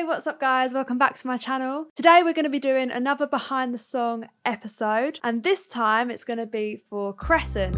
Hey, what's up guys? Welcome back to my channel. Today we're going to be doing another behind the song episode, and this time it's going to be for Crescent.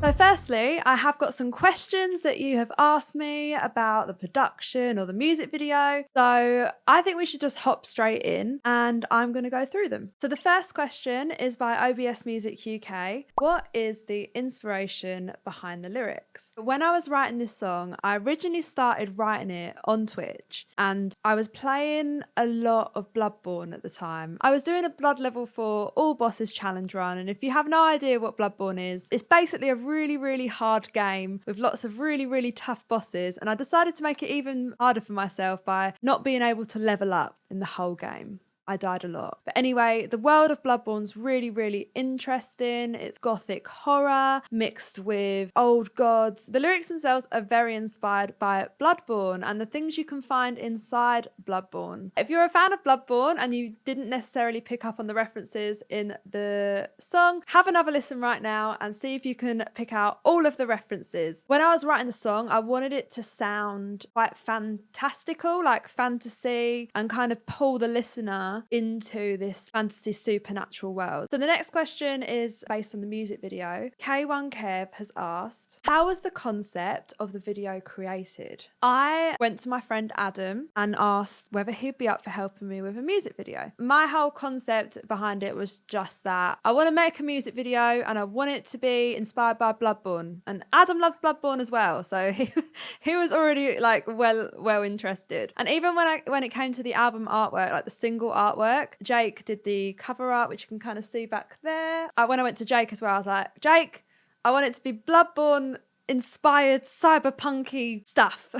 So firstly, I have got some questions that you have asked me about the production or the music video. So I think we should just hop straight in and I'm going to go through them. So the first question is by OBS Music UK. What is the inspiration behind the lyrics? When I was writing this song, I originally started writing it on Twitch and I was playing a lot of Bloodborne at the time. I was doing a blood level 4 all bosses challenge run, and if you have no idea what Bloodborne is, it's basically a really hard game with lots of really tough bosses, and I decided to make it even harder for myself by not being able to level up in the whole game. I died a lot. But anyway, the world of Bloodborne's really interesting. It's gothic horror mixed with old gods. The lyrics themselves are very inspired by Bloodborne and the things you can find inside Bloodborne. If you're a fan of Bloodborne and you didn't necessarily pick up on the references in the song, have another listen right now and see if you can pick out all of the references. When I was writing the song, I wanted it to sound quite fantastical, like fantasy, and kind of pull the listener into this fantasy supernatural world. So the next question is based on the music video. K1 Kev has asked, how was the concept of the video created? I went to my friend Adam and asked whether he'd be up for helping me with a music video. My whole concept behind it was just that I want to make a music video and I want it to be inspired by Bloodborne, and Adam loves Bloodborne as well, so he was already like well interested. And even when it came to the album artwork, like the single artwork, Jake did the cover art, which you can kind of see back there. When I went to Jake as well, I was like, Jake, I want it to be Bloodborne inspired cyberpunky stuff.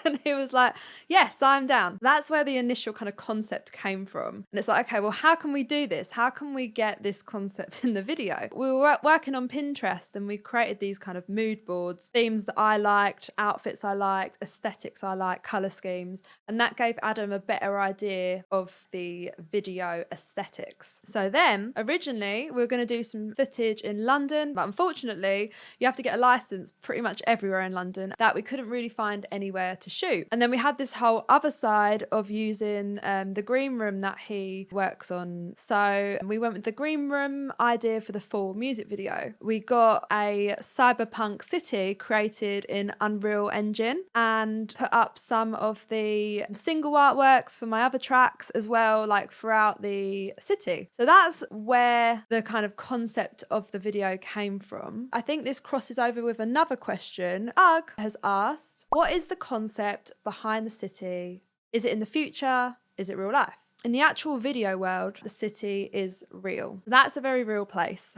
And he was like, yes, I'm down. That's where the initial kind of concept came from. And it's like, okay, well, how can we do this? How can we get this concept in the video? We were working on Pinterest and we created these kind of mood boards, themes that I liked, outfits I liked, aesthetics I liked, color schemes, and that gave Adam a better idea of the video aesthetics. So then originally we were going to do some footage in London, but unfortunately you have to get a license pretty much everywhere in London that we couldn't really find anywhere to shoot. And then we had this whole other side of using the green room that he works on. So we went with the green room idea for the full music video. We got a cyberpunk city created in Unreal Engine and put up some of the single artworks for my other tracks as well, like throughout the city. So that's where the kind of concept of the video came from. I think this crosses over with another question. Ugg has asked, what is the concept behind the city? Is it in the future? Is it real life? In the actual video world, the city is real. That's a very real place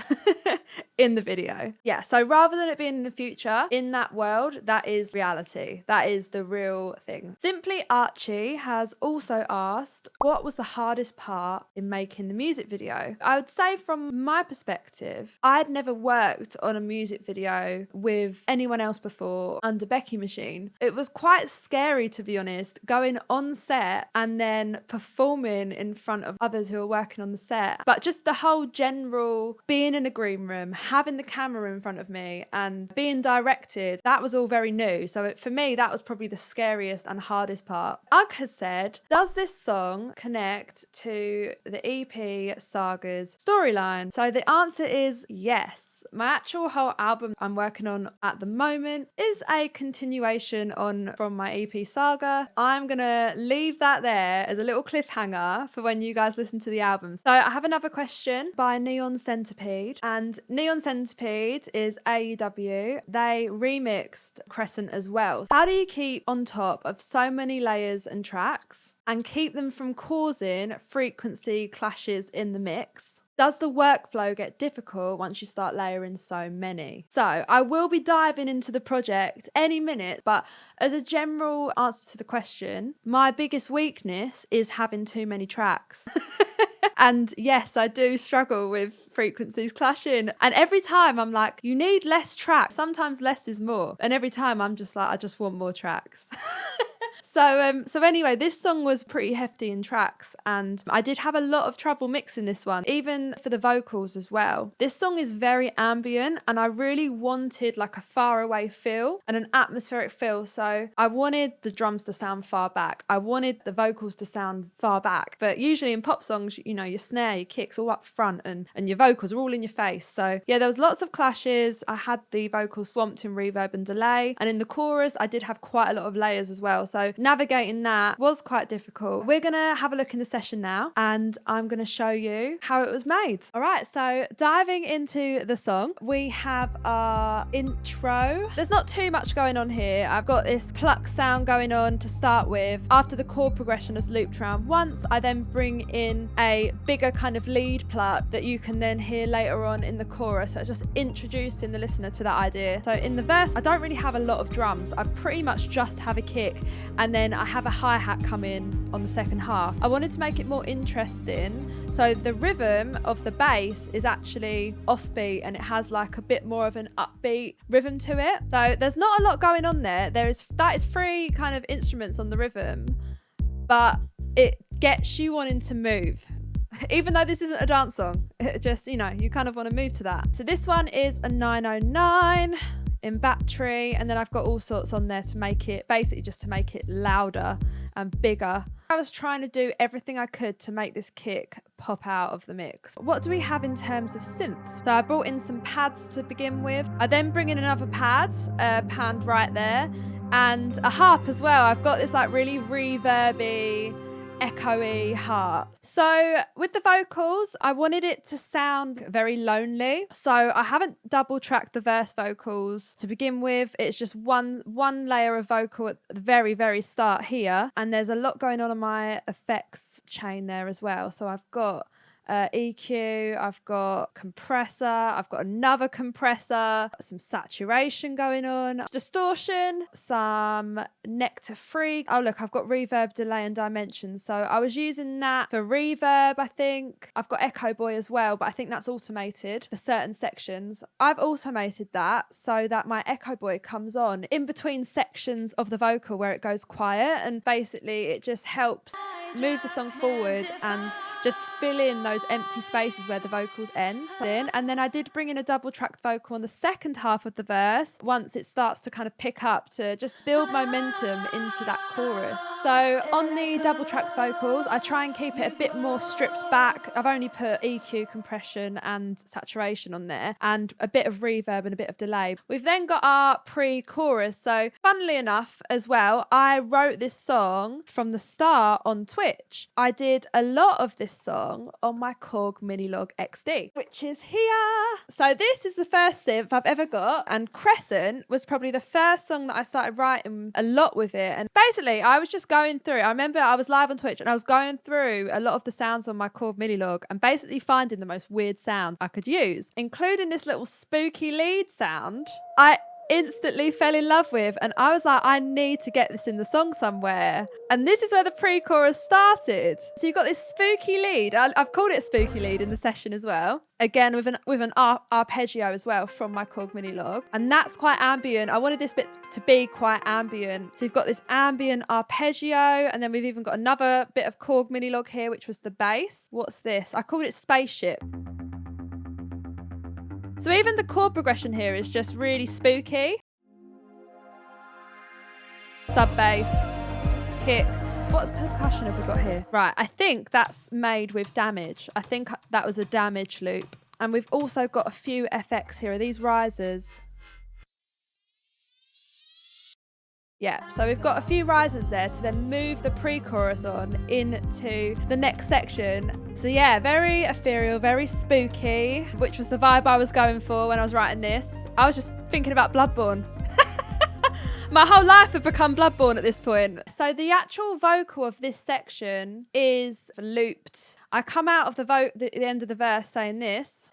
in the video. Yeah, so rather than it being in the future, in that world, that is reality. That is the real thing. Simply Archie has also asked, what was the hardest part in making the music video? I would say from my perspective, I'd never worked on a music video with anyone else before under Bekimachine. It was quite scary, to be honest, going on set and then performing in front of others who are working on the set. But just the whole general being in a green room, having the camera in front of me and being directed, that was all very new. So for me, that was probably the scariest and hardest part. Ugg has said, does this song connect to the EP Saga's storyline? So the answer is yes. My actual whole album I'm working on at the moment is a continuation from my EP Saga. I'm gonna leave that there as a little cliffhanger for when you guys listen to the album. So I have another question by Neon Centipede, and Neon Centipede is AEW. They remixed Crescent as well. How do you keep on top of so many layers and tracks and keep them from causing frequency clashes in the mix? Does the workflow get difficult once you start layering so many? So I will be diving into the project any minute, but as a general answer to the question, my biggest weakness is having too many tracks. And yes, I do struggle with frequencies clashing. And every time I'm like, you need less tracks. Sometimes less is more. And every time I'm just like, I just want more tracks. So anyway, this song was pretty hefty in tracks, and I did have a lot of trouble mixing this one, even for the vocals as well. This song is very ambient, and I really wanted like a far away feel and an atmospheric feel. So I wanted the drums to sound far back. I wanted the vocals to sound far back. But usually in pop songs, you know, your snare, your kicks all up front, and your vocals are all in your face. So yeah, there was lots of clashes. I had the vocals swamped in reverb and delay, and in the chorus I did have quite a lot of layers as well. So navigating that was quite difficult. We're gonna have a look in the session now, and I'm gonna show you how it was made. All right, so diving into the song, we have our intro. There's not too much going on here. I've got this pluck sound going on to start with. After the chord progression has looped around once, I then bring in a bigger kind of lead pluck that you can then hear later on in the chorus. So it's just introducing the listener to that idea. So in the verse, I don't really have a lot of drums. I pretty much just have a kick, and then I have a hi-hat come in on the second half. I wanted to make it more interesting. So the rhythm of the bass is actually offbeat, and it has like a bit more of an upbeat rhythm to it. So there's not a lot going on there. That is three kind of instruments on the rhythm, but it gets you wanting to move. Even though this isn't a dance song, it just, you know, you kind of want to move to that. So this one is a 909 in battery, and then I've got all sorts on there to make it, basically just to make it louder and bigger. I was trying to do everything I could to make this kick pop out of the mix. What do we have in terms of synths? So I brought in some pads to begin with. I then bring in another pad, panned right there, and a harp as well. I've got this like really reverby, echoey harp. So with the vocals, I wanted it to sound very lonely. So I haven't double tracked the verse vocals to begin with. It's just one layer of vocal at the very, very start here. And there's a lot going on my effects chain there as well. So I've got EQ, I've got compressor, I've got another compressor, some saturation going on, distortion, some nectar free. Oh look, I've got reverb, delay and dimension. So I was using that for reverb, I think. I've got Echo Boy as well, but I think that's automated for certain sections. I've automated that so that my Echo Boy comes on in between sections of the vocal where it goes quiet, and basically it just helps move the song forward and just fill in those empty spaces where the vocals end. And then I did bring in a double tracked vocal on the second half of the verse once it starts to kind of pick up, to just build momentum into that chorus. So on the double tracked vocals, I try and keep it a bit more stripped back. I've only put EQ, compression and saturation on there, and a bit of reverb and a bit of delay. We've then got our pre-chorus. So funnily enough as well, I wrote this song from the start on Twitch. I did a lot of this song on my Korg Minilog XD, which is here. So this is the first synth I've ever got, and Crescent was probably the first song that I started writing a lot with it. And basically I was just going through, I remember I was live on Twitch and I was going through a lot of the sounds on my Korg Minilog and basically finding the most weird sounds I could use, including this little spooky lead sound I instantly fell in love with, and I was like, I need to get this in the song somewhere. And this is where the pre-chorus started. So you've got this spooky lead. I've called it a spooky lead in the session as well, again with an arpeggio as well from my Korg Minilog, and that's quite ambient. I wanted this bit to be quite ambient, so you've got this ambient arpeggio, and then we've even got another bit of Korg Minilog here, which was the bass. What's this? I called it Spaceship. So even the chord progression here is just really spooky. Sub bass, kick. What percussion have we got here? Right, I think that's made with Damage. I think that was a Damage loop. And we've also got a few FX here. Are these risers? Yeah, so we've got a few risers there to then move the pre-chorus on into the next section. So yeah, very ethereal, very spooky, which was the vibe I was going for when I was writing this. I was just thinking about Bloodborne. My whole life had become Bloodborne at this point. So the actual vocal of this section is looped. I come out of the end of the verse saying this.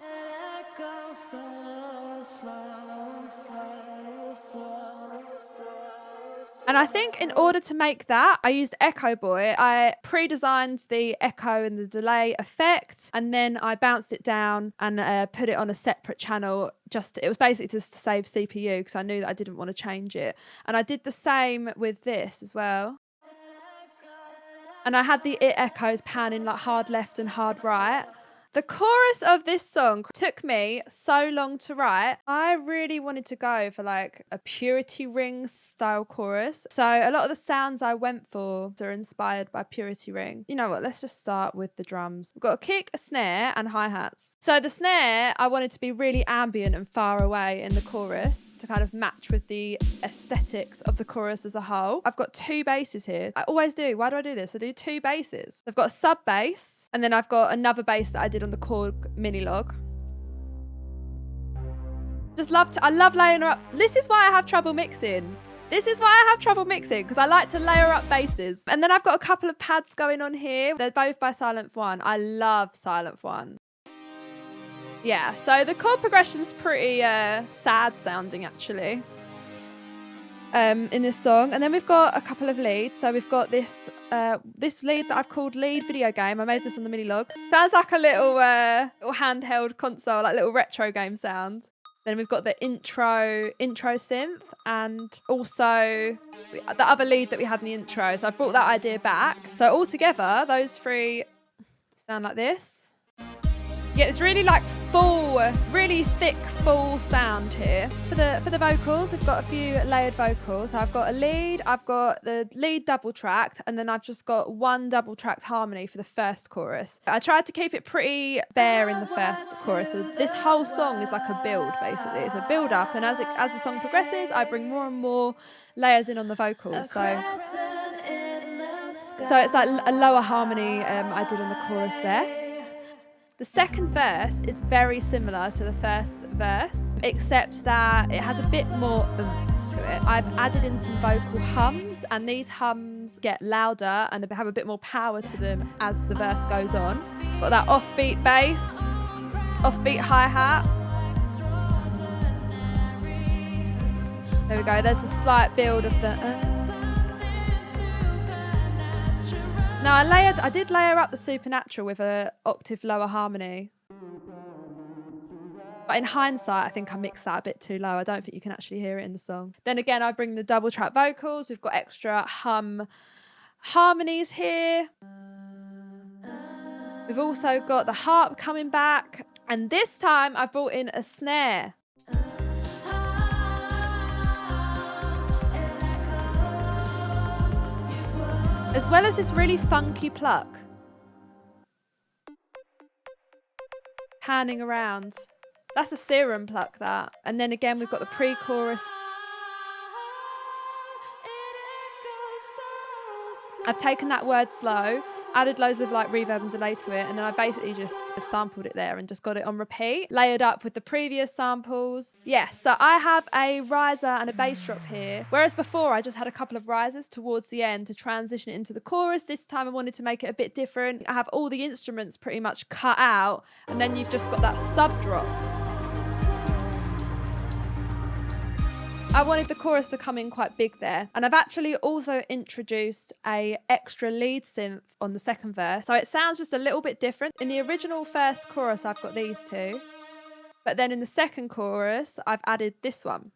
And I think in order to make that, I used Echo Boy. I pre-designed the echo and the delay effect, and then I bounced it down and put it on a separate channel. It was basically just to save CPU because I knew that I didn't want to change it. And I did the same with this as well. And I had the it echoes panning like hard left and hard right. The chorus of this song took me so long to write. I really wanted to go for like a Purity Ring style chorus. So a lot of the sounds I went for are inspired by Purity Ring. You know what, let's just start with the drums. We've got a kick, a snare and hi-hats. So the snare, I wanted to be really ambient and far away in the chorus to kind of match with the aesthetics of the chorus as a whole. I've got 2 basses here. I always do. Why do I do this? I do 2 basses. I've got a sub bass and then I've got another bass that I did on the chord mini log. I love layering up. This is why I have trouble mixing. Because I like to layer up basses. And then I've got a couple of pads going on here. They're both by Silent One. I love Silent One. Yeah, so the chord progression's pretty sad sounding actually in this song. And then we've got a couple of leads. So we've got this lead that I've called Lead Video Game. I made this on the mini log. Sounds like a little handheld console, like little retro game sound. Then we've got the intro synth and also the other lead that we had in the intro. So I brought that idea back. So altogether, those 3 sound like this. Yeah, it's really like full, really thick, full sound here. For the vocals, we've got a few layered vocals. So I've got a lead, I've got the lead double tracked, and then I've just got 1 double tracked harmony for the first chorus. I tried to keep it pretty bare in the first chorus. So this whole song is like a build, basically. It's a build up, and as the song progresses, I bring more and more layers in on the vocals. So it's like a lower harmony I did on the chorus there. The second verse is very similar to the first verse, except that it has a bit more oomph to it. I've added in some vocal hums, and these hums get louder and they have a bit more power to them as the verse goes on. Got that offbeat bass, offbeat hi-hat. There we go, there's a slight build of the... Now I did layer up the supernatural with an octave lower harmony. But in hindsight, I think I mixed that a bit too low. I don't think you can actually hear it in the song. Then again, I bring the double track vocals. We've got extra harmonies here. We've also got the harp coming back. And this time I brought in a snare. As well as this really funky pluck. Panning around. That's a serum pluck, that. And then again, we've got the pre-chorus. I've taken that word slow, added loads of like reverb and delay to it, and then I basically just sampled it there and just got it on repeat, layered up with the previous samples. Yes, so I have a riser and a bass drop here, whereas before I just had a couple of risers towards the end to transition it into the chorus. This time I wanted to make it a bit different. I have all the instruments pretty much cut out, and then you've just got that sub drop. I wanted the chorus to come in quite big there. And I've actually also introduced a extra lead synth on the second verse. So it sounds just a little bit different. In the original first chorus, I've got these 2. But then in the second chorus, I've added this one.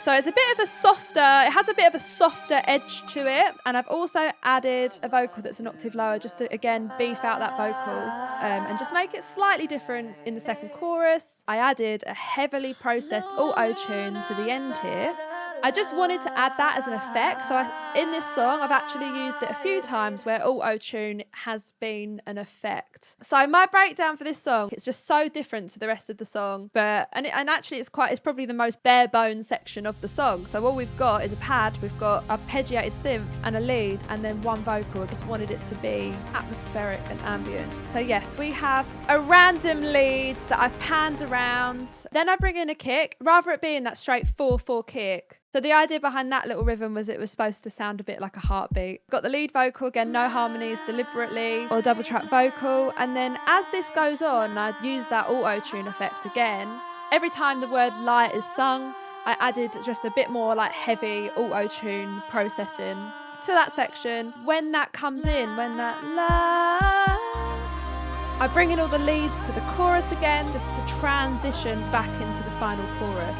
So it's a bit of a softer, it has a bit of a softer edge to it. And I've also added a vocal that's an octave lower just to, again, beef out that vocal and just make it slightly different in the second chorus. I added a heavily processed auto-tune to the end here. I just wanted to add that as an effect. So in this song, I've actually used it a few times where auto-tune has been an effect. So my breakdown for this song, it's just so different to the rest of the song. And actually it's probably the most bare bones section of the song. So all we've got is a pad, we've got a arpeggiated synth and a lead, and then one vocal. I just wanted it to be atmospheric and ambient. So yes, we have a random lead that I've panned around. Then I bring in a kick, rather it being that straight 4/4 kick. So the idea behind that little rhythm was it was supposed to sound a bit like a heartbeat. Got the lead vocal, again, no harmonies deliberately, or double track vocal. And then as this goes on, I use that auto-tune effect again. Every time the word light is sung, I added just a bit more like heavy auto-tune processing to that section. When that comes in, when that light, I bring in all the leads to the chorus again, just to transition back into the final chorus.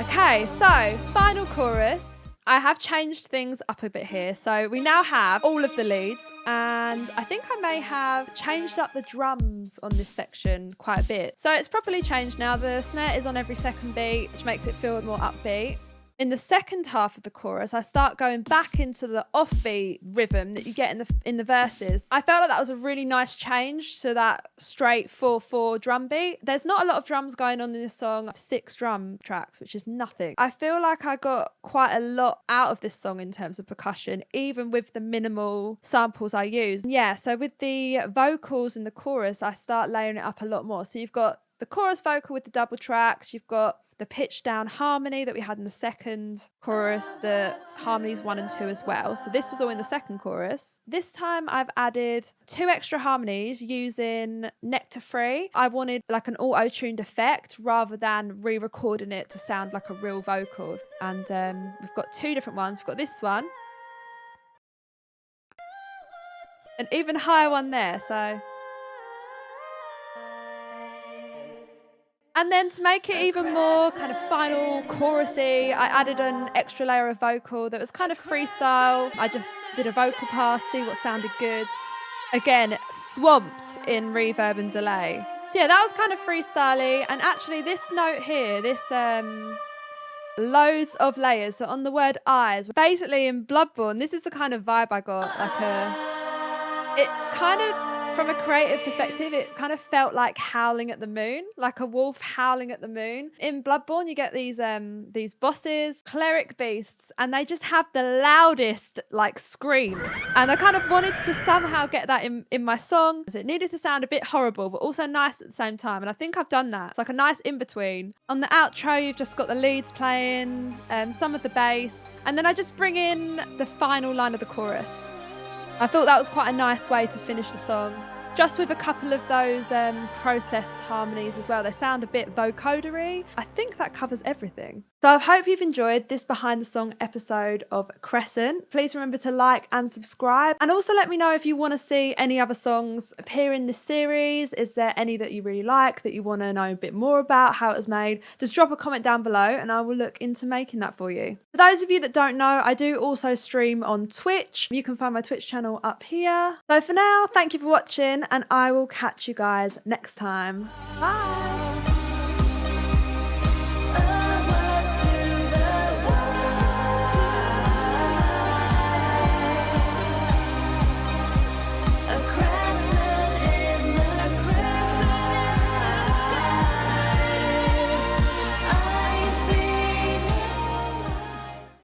Okay, so final chorus. I have changed things up a bit here. So we now have all of the leads, and I think I may have changed up the drums on this section quite a bit. So it's properly changed now. The snare is on every second beat, which makes it feel more upbeat. In the second half of the chorus, I start going back into the offbeat rhythm that you get in the verses. I felt like that was a really nice change to that straight 4/4 drum beat. There's not a lot of drums going on in this song. 6 drum tracks, which is nothing. I feel like I got quite a lot out of this song in terms of percussion, even with the minimal samples I use. Yeah, so with the vocals in the chorus, I start layering it up a lot more. So you've got the chorus vocal with the double tracks, you've got the pitch down harmony that we had in the second chorus, the harmonies 1 and 2 as well. So this was all in the second chorus. This time I've added 2 extra harmonies using Nectar Free. I wanted like an auto-tuned effect rather than re-recording it to sound like a real vocal. And we've got 2 different ones. We've got this one, an even higher one there. So. And then to make it even more kind of final chorusy, I added an extra layer of vocal that was kind of freestyle. I just did a vocal pass, see what sounded good. Again, swamped in reverb and delay. So yeah, that was kind of freestyly. And actually this note here, this loads of layers. So on the word eyes, basically in Bloodborne, this is the kind of vibe I got. It kind of, from a creative perspective, it kind of felt like howling at the moon, like a wolf howling at the moon. In Bloodborne, you get these bosses, cleric beasts, and they just have the loudest like screams. And I kind of wanted to somehow get that in my song. So it needed to sound a bit horrible, but also nice at the same time. And I think I've done that. It's like a nice in-between. On the outro, you've just got the leads playing, some of the bass, and then I just bring in the final line of the chorus. I thought that was quite a nice way to finish the song. Just with a couple of those processed harmonies as well. They sound a bit vocodery. I think that covers everything. So I hope you've enjoyed this behind the song episode of Crescent. Please remember to like and subscribe. And also let me know if you want to see any other songs appear in this series. Is there any that you really like, that you want to know a bit more about, how it was made? Just drop a comment down below and I will look into making that for you. For those of you that don't know, I do also stream on Twitch. You can find my Twitch channel up here. So for now, thank you for watching, and I will catch you guys next time. Bye!